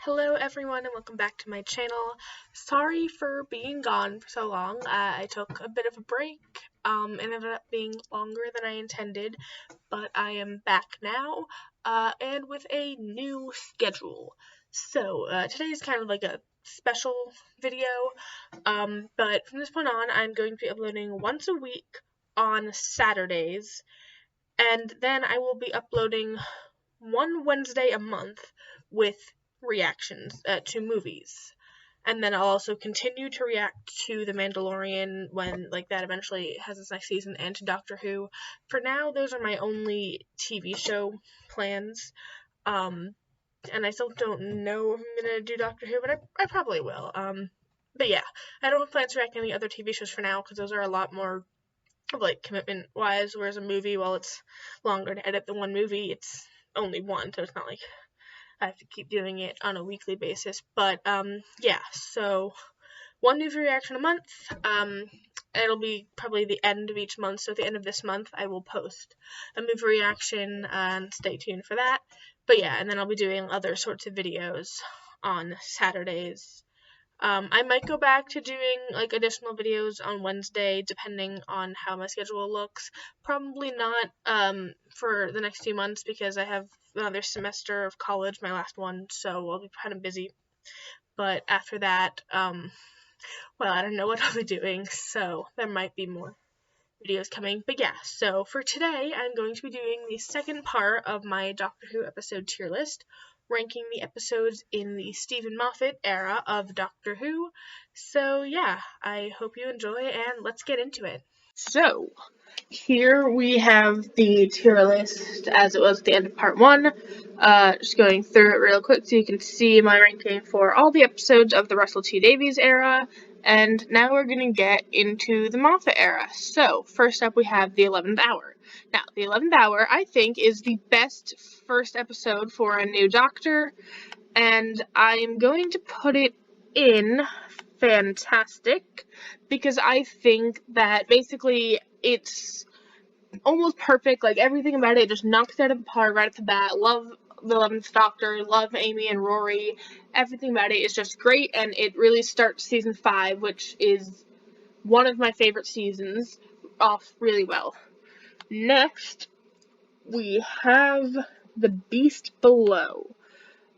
Hello everyone and welcome back to my channel. Sorry for being gone for so long. I took a bit of a break. It ended up being longer than I intended, but I am back now, and with a new schedule. So, today is kind of like a special video, but from this point on, I'm going to be uploading once a week on Saturdays, and then I will be uploading one Wednesday a month with reactions to movies. And then I'll also continue to react to The Mandalorian when that eventually has its next season, and to Doctor Who. For now, those are my only TV show plans. And I still don't know if I'm gonna do Doctor Who, but I probably will. But yeah, I don't have plans to react to any other TV shows for now, because those are a lot more commitment-wise, whereas a movie, while it's longer to edit than one movie, it's only one, so it's not like I have to keep doing it on a weekly basis. But yeah, so one movie reaction a month. It'll be probably the end of each month, so at the end of this month I will post a movie reaction, and stay tuned for that. But yeah, and then I'll be doing other sorts of videos on Saturdays. I might go back to doing additional videos on Wednesday depending on how my schedule looks. Probably not for the next few months, because I have another semester of college, my last one, so I'll be kind of busy. But after that, well, I don't know what I'll be doing, so there might be more videos coming. But yeah, so for today, I'm going to be doing the second part of my Doctor Who episode tier list, ranking the episodes in the Stephen Moffat era of Doctor Who. So yeah, I hope you enjoy, and let's get into it. So, here we have the tier list as it was at the end of part 1. Just going through it real quick so you can see my ranking for all the episodes of the Russell T Davies era. And now we're going to get into the Moffat era. So, first up we have The 11th Hour. Now, The 11th Hour, I think, is the best first episode for a new Doctor, and I am going to put it in Fantastic, because I think that basically it's almost perfect. Everything about it just knocks it out of the park right off the bat. Love the 11th Doctor, love Amy and Rory. Everything about it is just great, and it really starts season 5, which is one of my favorite seasons, off really well. Next, we have The Beast Below.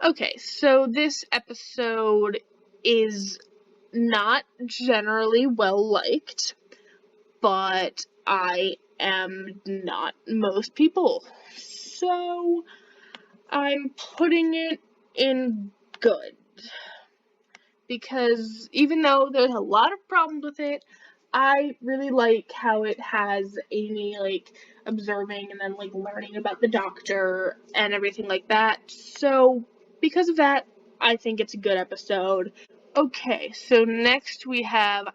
Okay, so this episode is not generally well liked, but I am not most people, so I'm putting it in good, because even though there's a lot of problems with it, I really like how it has Amy observing and then learning about the Doctor and everything like that. So because of that, I think it's a good episode. Okay, so next we have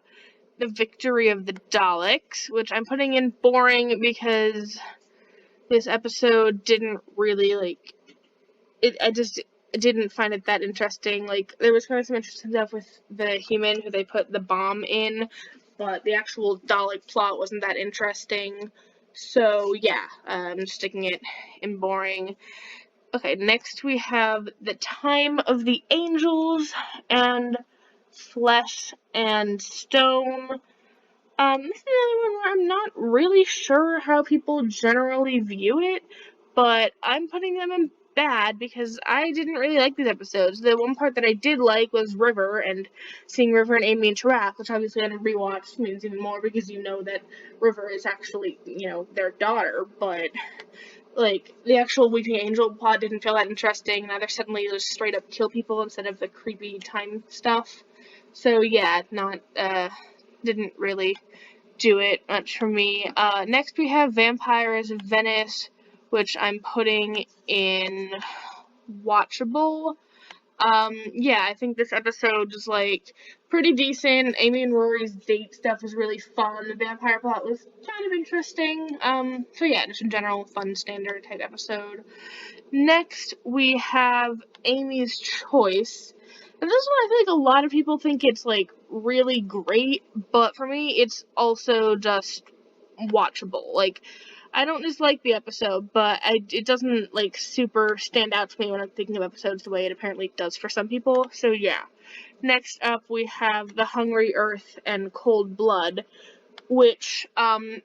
The Victory of the Daleks, which I'm putting in boring because this episode didn't really I just didn't find it that interesting. There was kind of some interesting stuff with the human who they put the bomb in, but the actual Dalek plot wasn't that interesting. So yeah, I'm sticking it in boring. Okay, next we have The Time of the Angels and Flesh and Stone. This is another one where I'm not really sure how people generally view it, but I'm putting them in bad because I didn't really like these episodes. The one part that I did like was River, and seeing River and Amy interact, which obviously on a rewatch means even more because you know that River is actually, their daughter, but the actual Weeping Angel plot didn't feel that interesting. Now they're suddenly just straight up kill people instead of the creepy time stuff. So yeah, didn't really do it much for me. Next we have Vampires of Venice, which I'm putting in watchable. Yeah, I think this episode is pretty decent. Amy and Rory's date stuff was really fun. The vampire plot was kind of interesting. So yeah, just in general, fun standard type episode. Next we have Amy's Choice. And this one, I feel a lot of people think it's really great, but for me it's also just watchable. I don't dislike the episode, but it doesn't, like, super stand out to me when I'm thinking of episodes the way it apparently does for some people, so yeah. Next up, we have The Hungry Earth and Cold Blood, which, I'm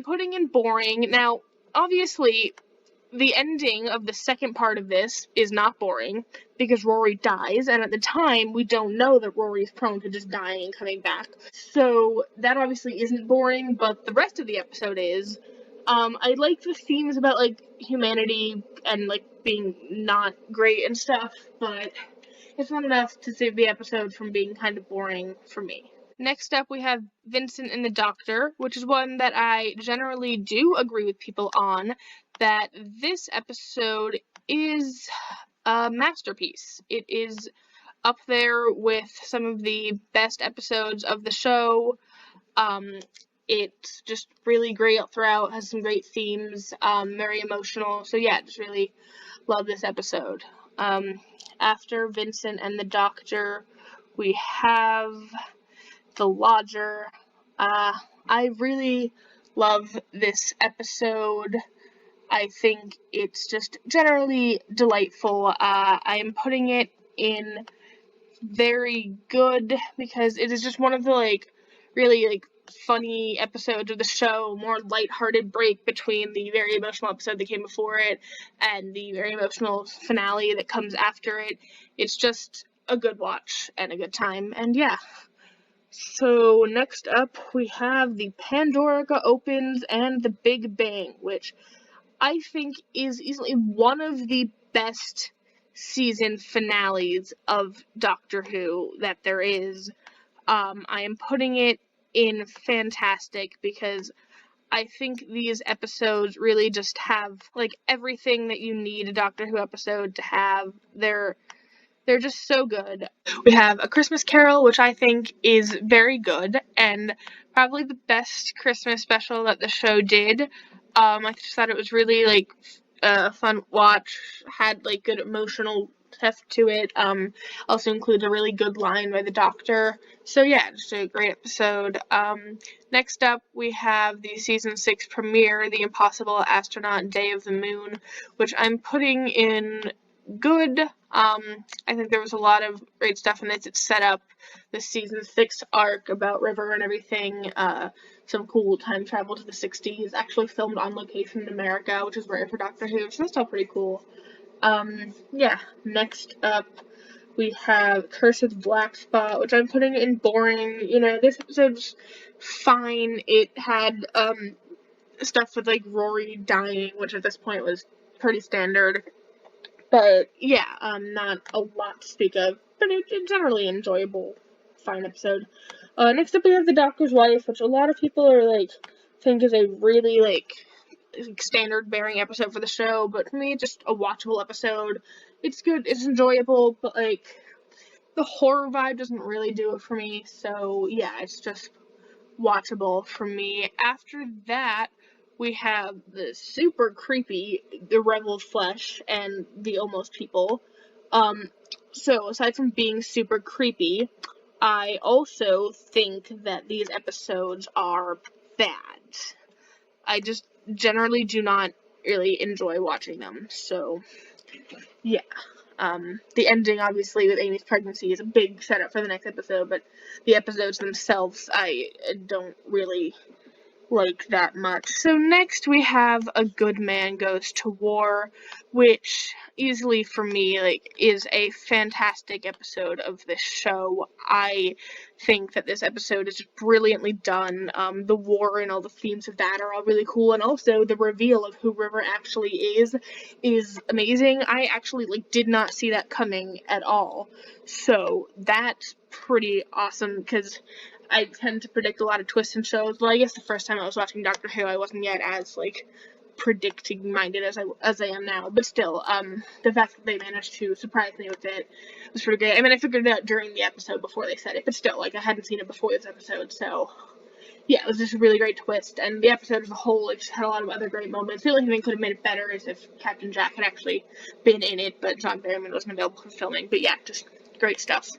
putting in boring. Now, obviously, the ending of the second part of this is not boring, because Rory dies, and at the time, we don't know that Rory is prone to just dying and coming back. So, that obviously isn't boring, but the rest of the episode is. I like the themes about, like, humanity and, like, being not great and stuff, but it's not enough to save the episode from being kind of boring for me. Next up, we have Vincent and the Doctor, which is one that I generally do agree with people on, that this episode is a masterpiece. It is up there with some of the best episodes of the show. It's just really great throughout, has some great themes, very emotional. So yeah, just really love this episode. After Vincent and the Doctor, we have The Lodger. I really love this episode. I think it's just generally delightful. I am putting it in very good because it is just one of the, like, really, like, funny episodes of the show, more lighthearted break between the very emotional episode that came before it and the very emotional finale that comes after it. It's just a good watch and a good time, and yeah. So next up, we have the Pandorica Opens and the Big Bang, which I think is easily one of the best season finales of Doctor Who that there is. I am putting it in fantastic because I think these episodes really just have, like, everything that you need a Doctor Who episode to have. They're just so good. We have A Christmas Carol, which I think is very good, and probably the best Christmas special that the show did. I just thought it was really, like, a fun watch, had, like, good emotional heft to it, also includes a really good line by the Doctor. So yeah, just a great episode. Next up, we have the season 6 premiere, The Impossible Astronaut Day of the Moon, which I'm putting in good. I think there was a lot of great stuff in this. It set up the season 6 arc about River and everything, some cool time travel to the 60s, actually filmed on location in America, which is rare for Doctor Who, so that's all pretty cool. Yeah, next up, we have Curse's Black Spot, which I'm putting in boring. You know, this episode's fine. It had, stuff with, like, Rory dying, which at this point was pretty standard. But, yeah, not a lot to speak of, but it's generally enjoyable, fine episode. Next up we have The Doctor's Wife, which a lot of people are, like, think is a really, like, standard-bearing episode for the show, but for me, just a watchable episode. It's good, it's enjoyable, but, like, the horror vibe doesn't really do it for me, so, yeah, it's just watchable for me. After that, we have the super creepy The Rebel Flesh and The Almost People. So, aside from being super creepy, I also think that these episodes are bad. I just generally do not really enjoy watching them, so, yeah. The ending, obviously, with Amy's pregnancy is a big setup for the next episode, but the episodes themselves, I don't really like that much. So next we have A Good Man Goes to War, which easily for me, like, is a fantastic episode of this show. I think that this episode is brilliantly done. The war and all the themes of that are all really cool, and also the reveal of who River actually is amazing. I actually, like, did not see that coming at all. So that's pretty awesome, because I tend to predict a lot of twists in shows. Well, I guess the first time I was watching Doctor Who, I wasn't yet as, like, predicting-minded as I am now. But still, the fact that they managed to surprise me with it was pretty great. I mean, I figured it out during the episode before they said it, but still, like, I hadn't seen it before this episode, so yeah, it was just a really great twist. And the episode as a whole, like, just had a lot of other great moments. The only thing that could have made it better is if Captain Jack had actually been in it, but John Barrowman wasn't available for filming. But yeah, just great stuff.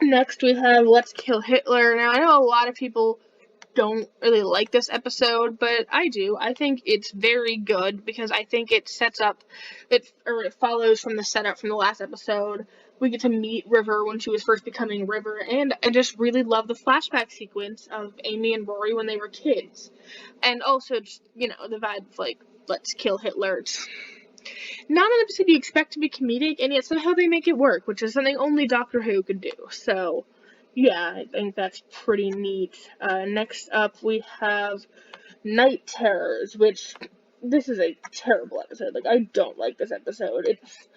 Next we have Let's Kill Hitler. Now, I know a lot of people don't really like this episode, but I do. I think it's very good because I think it sets up, it follows from the setup from the last episode. We get to meet River when she was first becoming River, and I just really love the flashback sequence of Amy and Rory when they were kids. And also just, the vibe of, like, let's kill Hitler. It's not an episode you expect to be comedic, and yet somehow they make it work, which is something only Doctor Who could do. So, yeah, I think that's pretty neat. Next up, we have Night Terrors, which, this is a terrible episode. Like, I don't like this episode. It's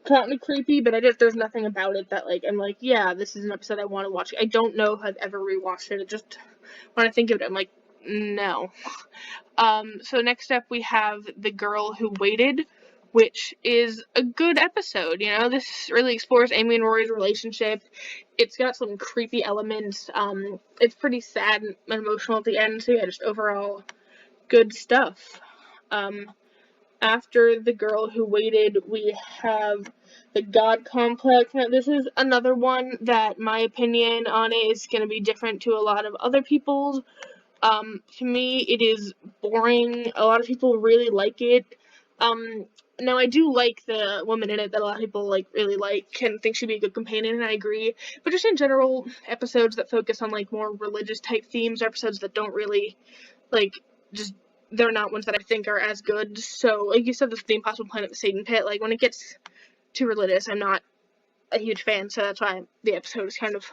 kind of creepy, but there's nothing about it that, like, I'm like, yeah, this is an episode I want to watch. I don't know if I've ever rewatched it. When I think of it, I'm like, no. So next up, we have The Girl Who Waited, which is a good episode. This really explores Amy and Rory's relationship. It's got some creepy elements. It's pretty sad and emotional at the end, so yeah, just overall good stuff. After The Girl Who Waited, we have The God Complex. Now, this is another one that my opinion on it is going to be different to a lot of other people's. To me, it is boring. A lot of people really like it. Now, I do like the woman in it that a lot of people, like, really like and think she'd be a good companion, and I agree. But just in general, episodes that focus on, like, more religious-type themes, or episodes that don't really, like, they're not ones that I think are as good. So, like you said, The Impossible Planet, The Satan Pit, like, when it gets too religious, I'm not a huge fan, so that's why the episode is kind of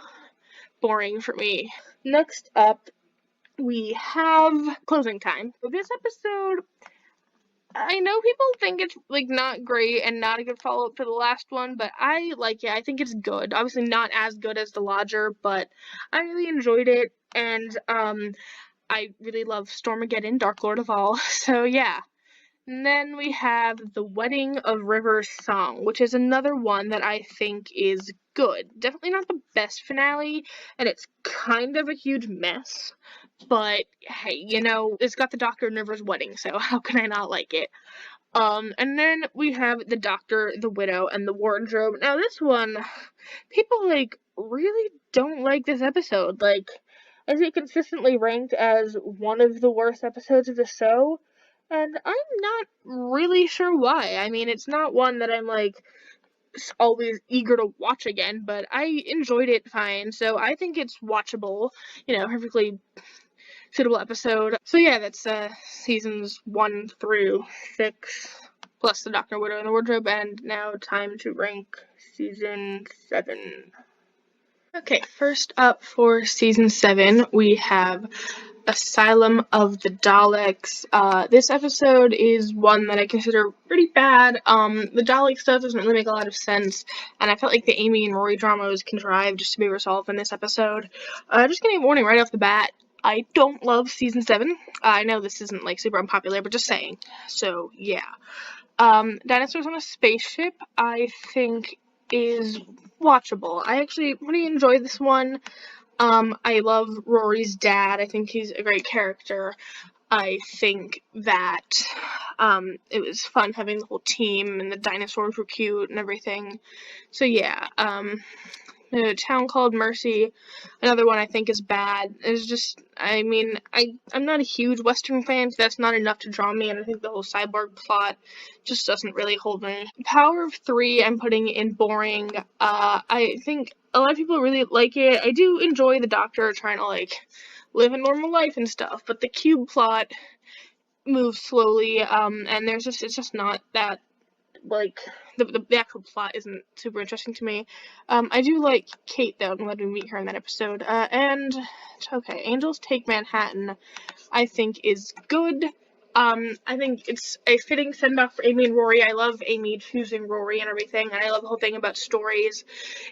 boring for me. Next up, we have Closing Time. So this episode, I know people think it's, like, not great and not a good follow-up to the last one, but I like it. I think it's good. Obviously not as good as The Lodger, but I really enjoyed it, and I really love Stormageddon, Dark Lord of All, so yeah. And then we have The Wedding of River's Song, which is another one that I think is good. Definitely not the best finale, and it's kind of a huge mess, but hey, it's got the Doctor and River's wedding, so how can I not like it? And then we have The Doctor, the Widow, and the Wardrobe. Now this one, people, like, really don't like this episode. Like, is it consistently ranked as one of the worst episodes of the show? And I'm not really sure why. I mean, it's not one that I'm, like, always eager to watch again, but I enjoyed it fine, so I think it's watchable, perfectly suitable episode. So yeah, that's seasons 1 through 6, plus The Doctor, Widow, and the Wardrobe, and now time to rank season 7. Okay, first up for season 7, we have Asylum of the Daleks. This episode is one that I consider pretty bad. The Dalek stuff doesn't really make a lot of sense, and I felt like the Amy and Rory drama was contrived just to be resolved in this episode. Just getting a warning right off the bat, I don't love season 7. I know this isn't, like, super unpopular, but just saying. So, yeah. Dinosaurs on a Spaceship, I think, is watchable. I actually pretty enjoyed this one. I love Rory's dad. I think he's a great character. I think that it was fun having the whole team, and the dinosaurs were cute and everything. So yeah, A Town Called Mercy, another one I think is bad. It's just, I mean, I'm not a huge Western fan, so that's not enough to draw me, and I think the whole cyborg plot just doesn't really hold me. Power of Three, I'm putting in boring. I think a lot of people really like it. I do enjoy the Doctor trying to, like, live a normal life and stuff, but the cube plot moves slowly, and it's just not that, like, the actual plot isn't super interesting to me. I do like Kate, though. I'm glad we meet her in that episode. And, okay, Angels Take Manhattan, I think, is good. I think it's a fitting send-off for Amy and Rory. I love Amy choosing Rory and everything, and I love the whole thing about stories.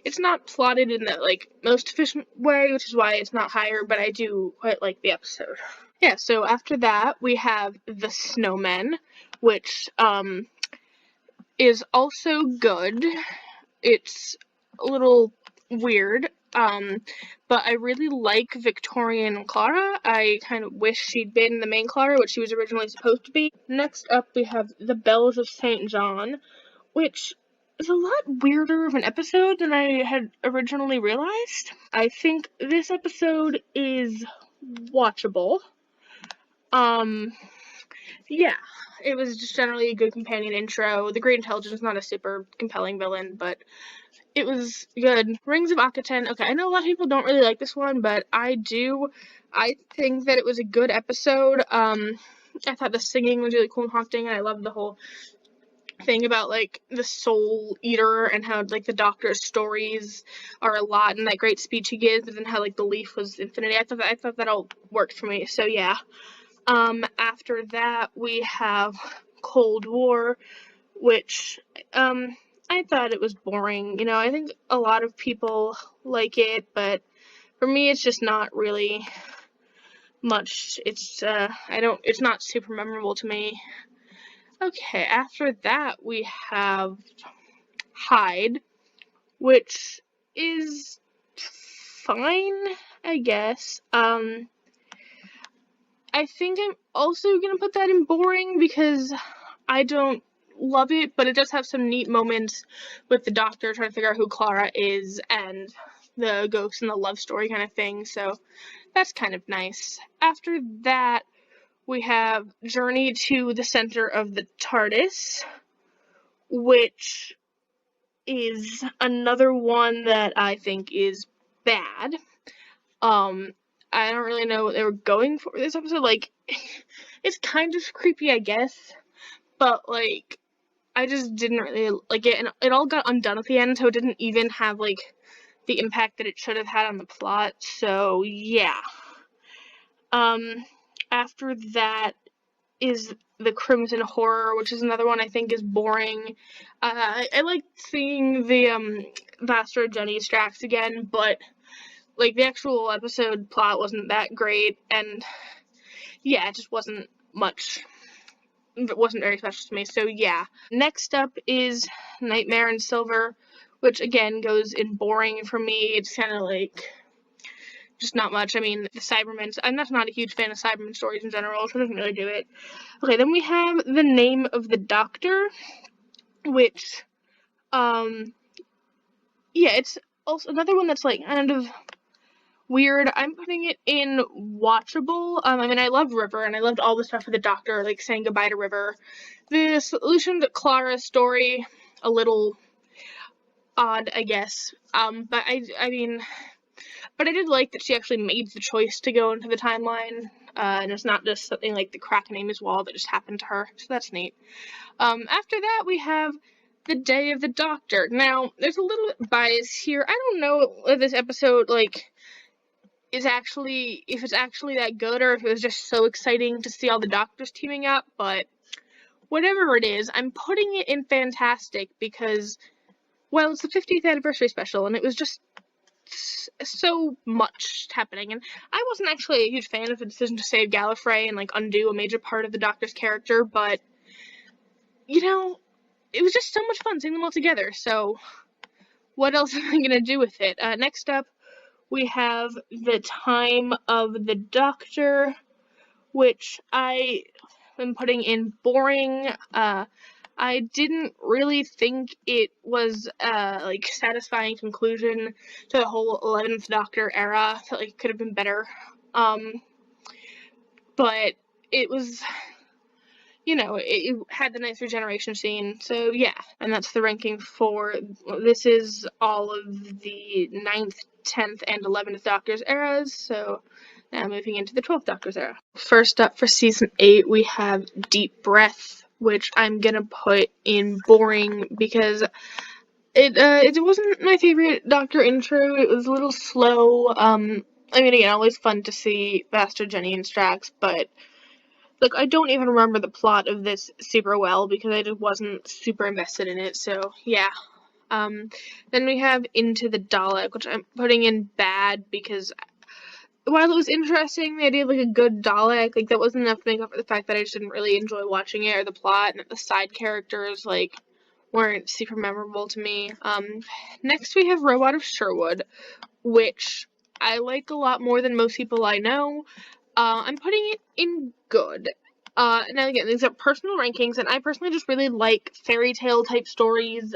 It's not plotted in the, like, most efficient way, which is why it's not higher, but I do quite like the episode. Yeah, so after that, we have The Snowman, which, is also good. It's a little weird, but I really like Victorian Clara. I kind of wish she'd been the main Clara, which she was originally supposed to be. Next up, we have The Bells of St. John, which is a lot weirder of an episode than I had originally realized. I think this episode is watchable. Yeah, it was just generally a good companion intro. The Great Intelligence is not a super compelling villain, but it was good. Rings of Akaten. Okay, I know a lot of people don't really like this one, but I do. I think that it was a good episode. I thought the singing was really cool and haunting, and I loved the whole thing about, like, the soul eater and how, like, the Doctor's stories are a lot, and that great speech he gives, and then how, like, the leaf was infinity. I thought that all worked for me, so yeah. After that, we have Cold War, which, I thought it was boring. You know, I think a lot of people like it, but for me, it's just not really much. It's not super memorable to me. Okay, after that, we have Hyde, which is fine, I guess. I think I'm also gonna put that in boring because I don't love it, but it does have some neat moments with the Doctor trying to figure out who Clara is and the ghost and the love story kind of thing, so that's kind of nice. After that, we have Journey to the Center of the Tardis, which is another one that I think is bad. I don't really know what they were going for this episode. Like, it's kind of creepy, I guess, but, like, I just didn't really like it, and it all got undone at the end, so it didn't even have, like, the impact that it should have had on the plot, so, yeah. After that is the Crimson Horror, which is another one I think is boring. I like seeing the, Vaster Jenny Strax again, but, like, the actual episode plot wasn't that great, and, yeah, it just wasn't much. It wasn't very special to me, so yeah. Next up is Nightmare in Silver, which, again, goes in boring for me. It's kind of, like, just not much. I mean, the Cybermen, I'm not a huge fan of Cybermen stories in general, so it doesn't really do it. Okay, then we have The Name of the Doctor, which, yeah, it's also another one that's, like, kind of weird. I'm putting it in watchable. I mean, I love River, and I loved all the stuff with the Doctor, like, saying goodbye to River. The solution to Clara's story, a little odd, I guess. But I mean, but I did like that she actually made the choice to go into the timeline, and it's not just something like the crack in Amy's wall that just happened to her, so that's neat. After that, we have The Day of the Doctor. Now, there's a little bias here. I don't know if this episode, like, if it's actually that good, or if it was just so exciting to see all the Doctors teaming up, but whatever it is, I'm putting it in fantastic because, well, it's the 50th anniversary special, and it was just so much happening, and I wasn't actually a huge fan of the decision to save Gallifrey and, like, undo a major part of the Doctor's character, but, you know, it was just so much fun seeing them all together, so what else am I gonna do with it? Next up, we have The Time of the Doctor, which I am putting in boring. I didn't really think it was like, satisfying conclusion to the whole 11th Doctor era. I felt like it could have been better. But it was, you know, it had the nice regeneration scene, so yeah. And that's the ranking for, this is all of the 9th, 10th, and 11th Doctor's eras, so now moving into the 12th Doctor's era. First up for Season 8, we have Deep Breath, which I'm gonna put in boring because it wasn't my favorite Doctor intro. It was a little slow. I mean, again, always fun to see Vaster, Jenny, and Strax, but, like, I don't even remember the plot of this super well because I just wasn't super invested in it, so yeah. Then we have Into the Dalek, which I'm putting in bad because while it was interesting, the idea of, like, a good Dalek, like, that wasn't enough to make up for the fact that I just didn't really enjoy watching it or the plot, and that the side characters, like, weren't super memorable to me. Next we have Robot of Sherwood, which I like a lot more than most people I know. I'm putting it in good. Now again, these are personal rankings, and I personally just really like fairy tale type stories,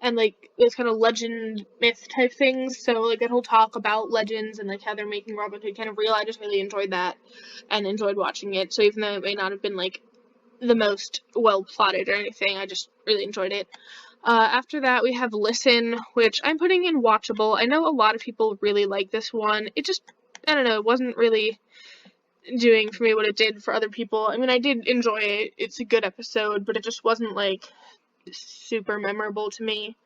and, like, those kind of legend myth type things. So, like, that whole talk about legends and, like, how they're making Robin Hood kind of real, I just really enjoyed that and enjoyed watching it. So even though it may not have been, like, the most well plotted or anything, I just really enjoyed it. After that, we have Listen, which I'm putting in watchable. I know a lot of people really like this one. It just, I don't know, it wasn't really doing for me what it did for other people. I mean, I did enjoy it. It's a good episode, but it just wasn't, like, super memorable to me.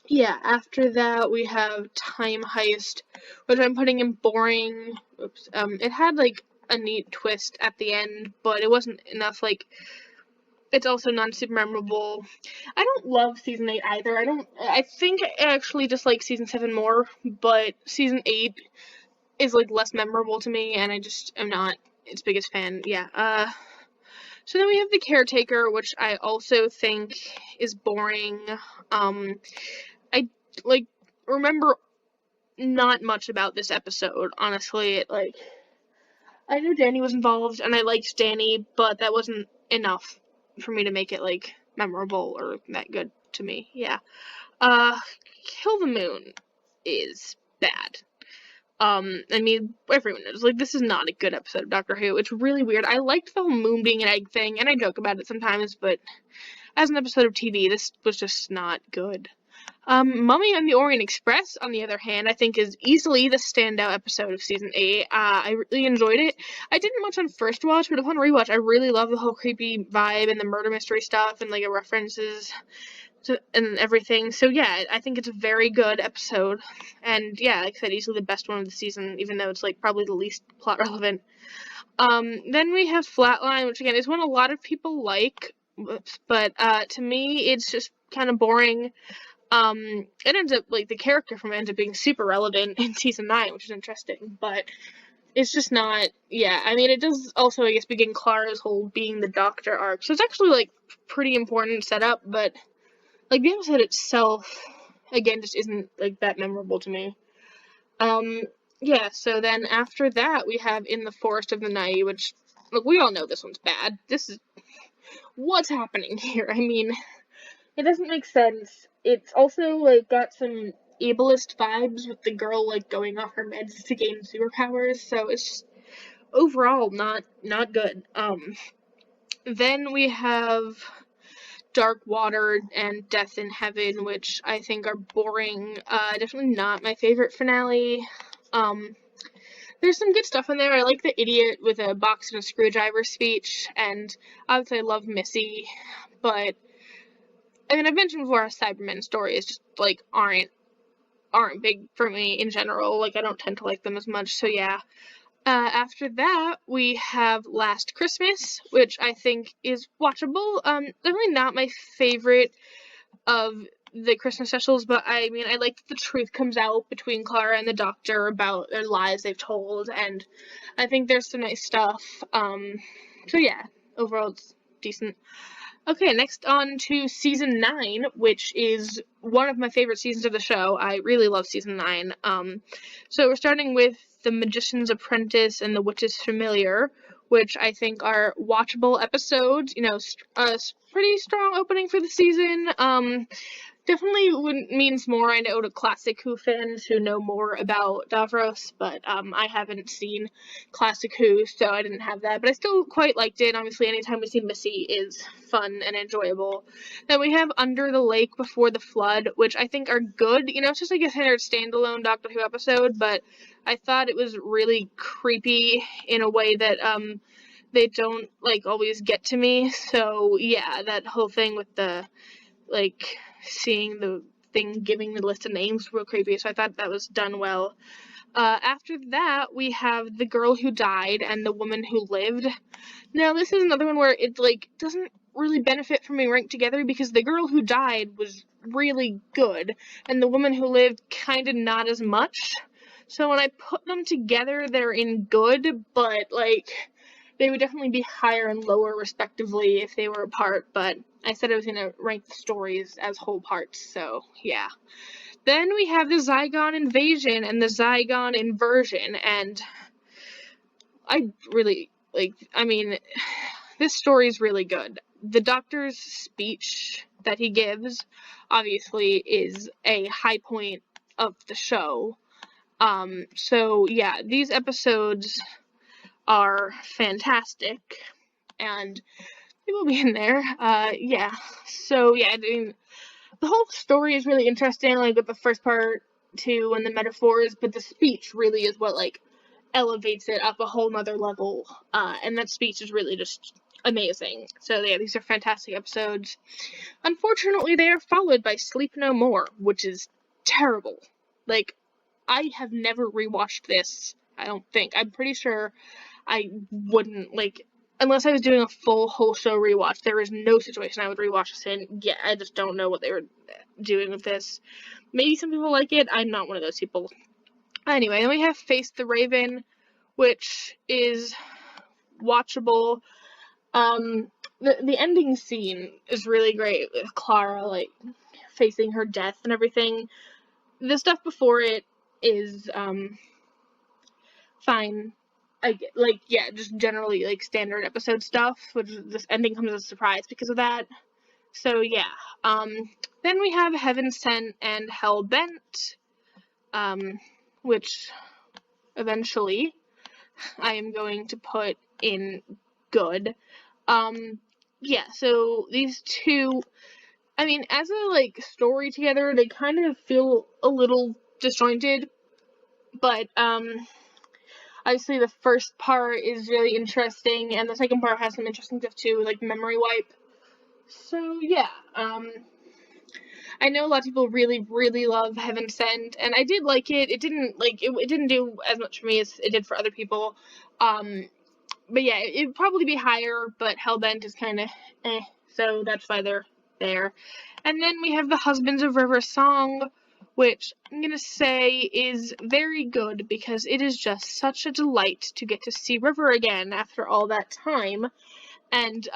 Yeah, after that, we have Time Heist, which I'm putting in boring. Oops. It had, like, a neat twist at the end, but it wasn't enough, like, it's also not super memorable. I don't love season 8 either. I think I actually just like season 7 more, but season 8 is, like, less memorable to me, and I just am not its biggest fan. Yeah, so then we have The Caretaker, which I also think is boring. I, like, remember not much about this episode, honestly. I knew Danny was involved, and I liked Danny, but that wasn't enough for me to make it, like, memorable or that good to me. Yeah. Kill the Moon is bad. I mean, everyone knows, like, this is not a good episode of Doctor Who. It's really weird. I liked the whole moon being an egg thing, and I joke about it sometimes, but as an episode of TV, this was just not good. Mummy on the Orient Express, on the other hand, I think is easily the standout episode of season 8. I really enjoyed it. I didn't much on first watch, but upon rewatch, I really love the whole creepy vibe and the murder mystery stuff and, like, it references and everything. So yeah, I think it's a very good episode, and yeah, like I said, easily the best one of the season, even though it's, like, probably the least plot relevant. Then we have Flatline, which again is one a lot of people like, but to me it's just kind of boring. It ends up, like, the character from it ends up being super relevant in season 9, which is interesting, but it's just not, yeah, I mean, it does also, I guess, begin Clara's whole being the Doctor arc, so it's actually, like, pretty important setup, but, like, the episode itself, again, just isn't, like, that memorable to me. Yeah, so then after that, we have In the Forest of the Night, which, look, we all know this one's bad. This is, what's happening here? I mean, it doesn't make sense. It's also, like, got some ableist vibes with the girl, like, going off her meds to gain superpowers, so it's just overall not good. Then we have Dark Water and Death in Heaven, which I think are boring. Definitely not my favorite finale. There's some good stuff in there. I like the idiot with a box and a screwdriver speech, and obviously I love Missy, but I mean, I've mentioned before how Cybermen stories just, like, aren't big for me in general. Like, I don't tend to like them as much, so yeah. After that, we have Last Christmas, which I think is watchable. Definitely not my favorite of the Christmas specials, but I mean, I like that the truth comes out between Clara and the Doctor about their lies they've told, and I think there's some nice stuff. So yeah, overall it's decent. Okay, next on to season 9, which is one of my favorite seasons of the show. I really love season 9. So we're starting with The Magician's Apprentice and The Witch's Familiar, which I think are watchable episodes. You know, a pretty strong opening for the season. Definitely means more, I know, to classic Who fans who know more about Davros, but I haven't seen classic Who, so I didn't have that, but I still quite liked it. Obviously, anytime we see Missy is fun and enjoyable. Then we have Under the Lake Before the Flood, which I think are good. You know, it's just like a standalone Doctor Who episode, but I thought it was really creepy in a way that they don't, like, always get to me. So yeah, that whole thing with the, like, seeing the thing giving the list of names real creepy, so I thought that was done well. After that, we have The Girl Who Died and The Woman Who Lived. Now, this is another one where it, like, doesn't really benefit from being ranked together, because The Girl Who Died was really good, and The Woman Who Lived kinda not as much. So when I put them together, they're in good, but, like, they would definitely be higher and lower, respectively, if they were apart, but I said I was going to rank the stories as whole parts, so yeah. Then we have the Zygoon Invasion and the Zygoon Inversion, and I really, like, I mean, this story is really good. The Doctor's speech that he gives, obviously, is a high point of the show. So yeah, these episodes are fantastic, and they will be in there. Yeah. So yeah, I mean, the whole story is really interesting, like with the first part too and the metaphors, but the speech really is what like elevates it up a whole nother level. And that speech is really just amazing. So yeah, these are fantastic episodes. Unfortunately, they are followed by Sleep No More, which is terrible. Like, I have never rewatched this, I don't think. I'm pretty sure I wouldn't, like, unless I was doing a full whole show rewatch, there is no situation I would rewatch this in. Yeah, I just don't know what they were doing with this. Maybe some people like it, I'm not one of those people. Anyway, then we have Face the Raven, which is watchable. The ending scene is really great with Clara, like, facing her death and everything. The stuff before it is, fine. Just generally, like, standard episode stuff, which this ending comes as a surprise because of that. So, yeah. Then we have Heaven Sent and Hellbent, which eventually I am going to put in good. Yeah, so these two, I mean, as a, like, story together, they kind of feel a little disjointed, but, obviously the first part is really interesting, and the second part has some interesting stuff too, like Memory Wipe. So, yeah, I know a lot of people really, really love Heaven Sent, and I did like it. It didn't do as much for me as it did for other people. But yeah, it'd probably be higher, but Hellbent is kind of so that's why they're there. And then we have the Husbands of River song, which I'm gonna say is very good because it is just such a delight to get to see River again after all that time. And,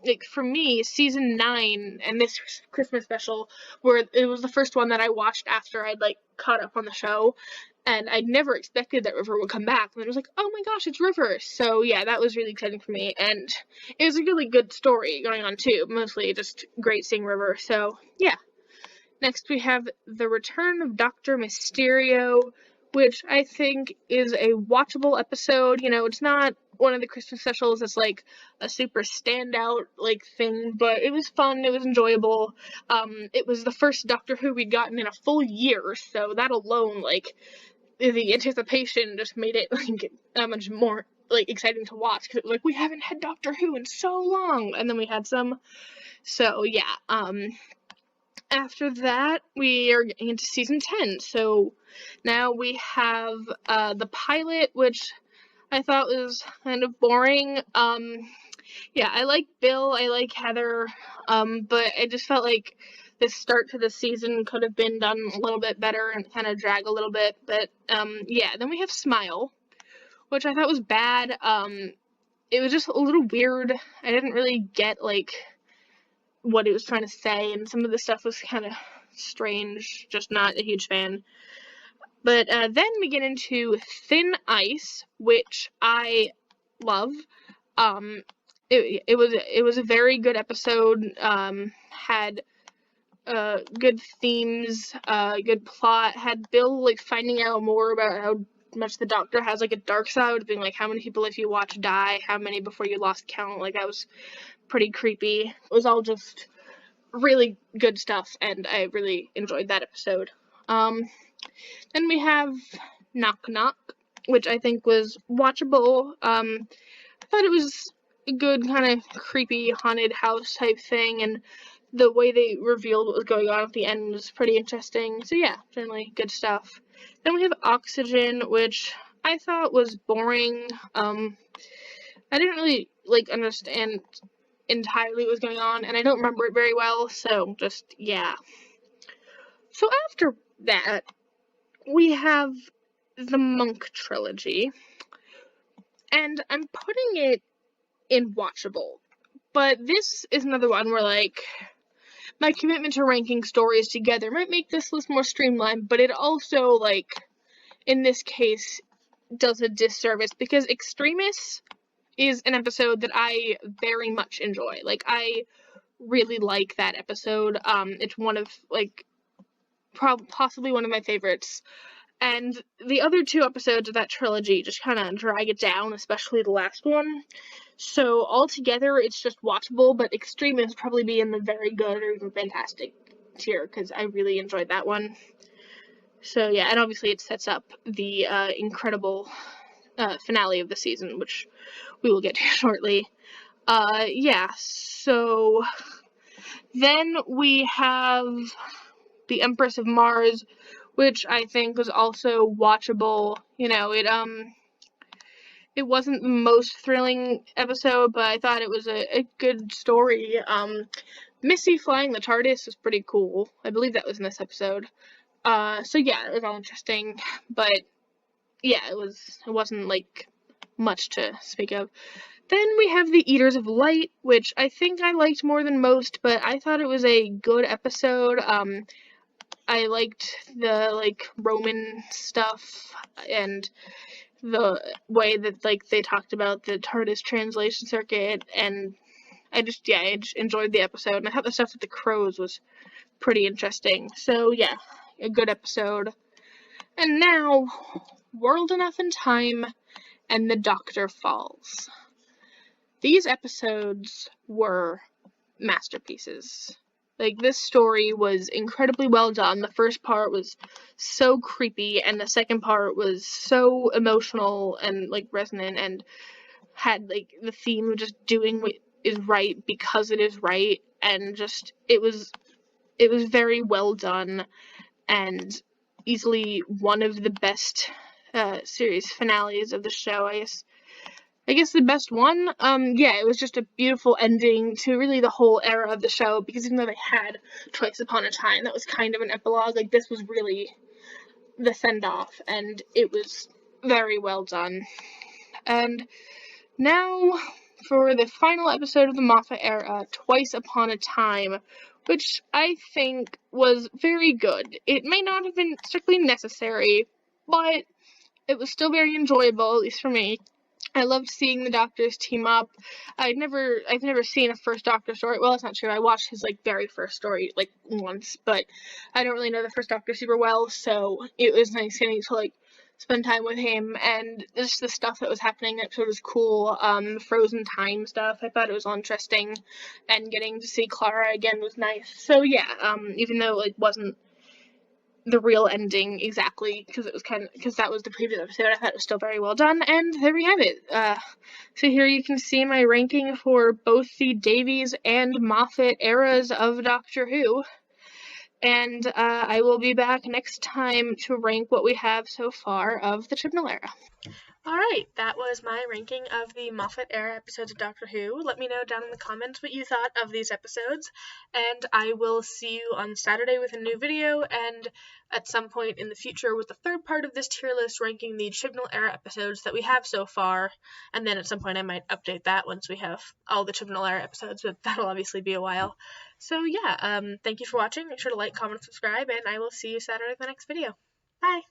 like, for me, season 9 and this Christmas special, where it was the first one that I watched after I'd, like, caught up on the show, and I'd never expected that River would come back, and it was like, oh my gosh, it's River! So, yeah, that was really exciting for me, and it was a really good story going on, too, mostly just great seeing River, so, yeah. Next, we have The Return of Dr. Mysterio, which I think is a watchable episode. You know, it's not one of the Christmas specials that's, like, a super standout, like, thing, but it was fun, it was enjoyable. It was the first Doctor Who we'd gotten in a full year, so that alone, like, the anticipation just made it, like, that much more, like, exciting to watch, because it was like, we haven't had Doctor Who in so long, and then we had some. So, yeah, after that, we are getting into season 10, so now we have, the pilot, which I thought was kind of boring. Yeah, I like Bill, I like Heather, but I just felt like the start to the season could have been done a little bit better and kind of drag a little bit, but, yeah, then we have Smile, which I thought was bad. It was just a little weird. I didn't really get, like, what it was trying to say, and some of the stuff was kind of strange, just not a huge fan. But then we get into Thin Ice, which I love. It was a very good episode, had good themes, good plot, had Bill, like, finding out more about how much the Doctor has, like, a dark side, being like, how many people if you watch die, how many before you lost count, like, that was pretty creepy. It was all just really good stuff, and I really enjoyed that episode. Then we have Knock Knock, which I think was watchable. I thought it was a good kind of creepy haunted house type thing, and the way they revealed what was going on at the end was pretty interesting. So yeah, generally good stuff. Then we have Oxygen, which I thought was boring. I didn't really, like, understand entirely what was going on, and I don't remember it very well, so just, yeah. So after that, we have the Monk Trilogy, and I'm putting it in watchable, but this is another one where, like, my commitment to ranking stories together might make this list more streamlined, but it also, like, in this case, does a disservice, because Extremis is an episode that I very much enjoy. Like, I really like that episode. It's one of, like, possibly one of my favorites. And the other 2 episodes of that trilogy just kind of drag it down, especially the last one. So altogether, it's just watchable, but Extreme is probably be in the very good or even fantastic tier, because I really enjoyed that one. So yeah, and obviously it sets up the incredible finale of the season, which we will get to shortly. Yeah, so then we have the Empress of Mars, which I think was also watchable. You know, it wasn't the most thrilling episode, but I thought it was a good story. Missy flying the Tardis was pretty cool. I believe that was in this episode. So yeah, it was all interesting, but yeah, it wasn't like much to speak of. Then we have the Eaters of Light, which I think I liked more than most, but I thought it was a good episode. I liked the, like, Roman stuff, and the way that, like, they talked about the TARDIS translation circuit, and I just enjoyed the episode, and I thought the stuff with the crows was pretty interesting. So, yeah, a good episode. And now, World Enough in Time and The Doctor Falls. These episodes were masterpieces. Like, this story was incredibly well done. The first part was so creepy, and the second part was so emotional and, like, resonant, and had, like, the theme of just doing what is right because it is right, and just, it was very well done, and easily one of the best series finales of the show, I guess the best one. Yeah, it was just a beautiful ending to really the whole era of the show, because even though they had Twice Upon a Time, that was kind of an epilogue, like, this was really the send-off, and it was very well done. And now, for the final episode of the Moffat era, Twice Upon a Time, which I think was very good. It may not have been strictly necessary, but it was still very enjoyable, at least for me. I loved seeing the Doctors team up. I've never seen a first Doctor story. Well, that's not true. I watched his, like, very first story, like, once, but I don't really know the first Doctor super well, so it was nice getting to, like, spend time with him, and just the stuff that was happening in the episode was cool. The frozen time stuff, I thought it was all interesting, and getting to see Clara again was nice. So yeah, even though it wasn't the real ending exactly, because that was the previous episode, I thought it was still very well done, and there we have it. So here you can see my ranking for both the Davies and Moffat eras of Doctor Who, and I will be back next time to rank what we have so far of the Chibnall era. Alright, that was my ranking of the Moffat era episodes of Doctor Who. Let me know down in the comments what you thought of these episodes, and I will see you on Saturday with a new video, and at some point in the future with the third part of this tier list ranking the Chibnall era episodes that we have so far, and then at some point I might update that once we have all the Chibnall era episodes, but that'll obviously be a while. So yeah, thank you for watching. Make sure to like, comment, subscribe, and I will see you Saturday in the next video. Bye!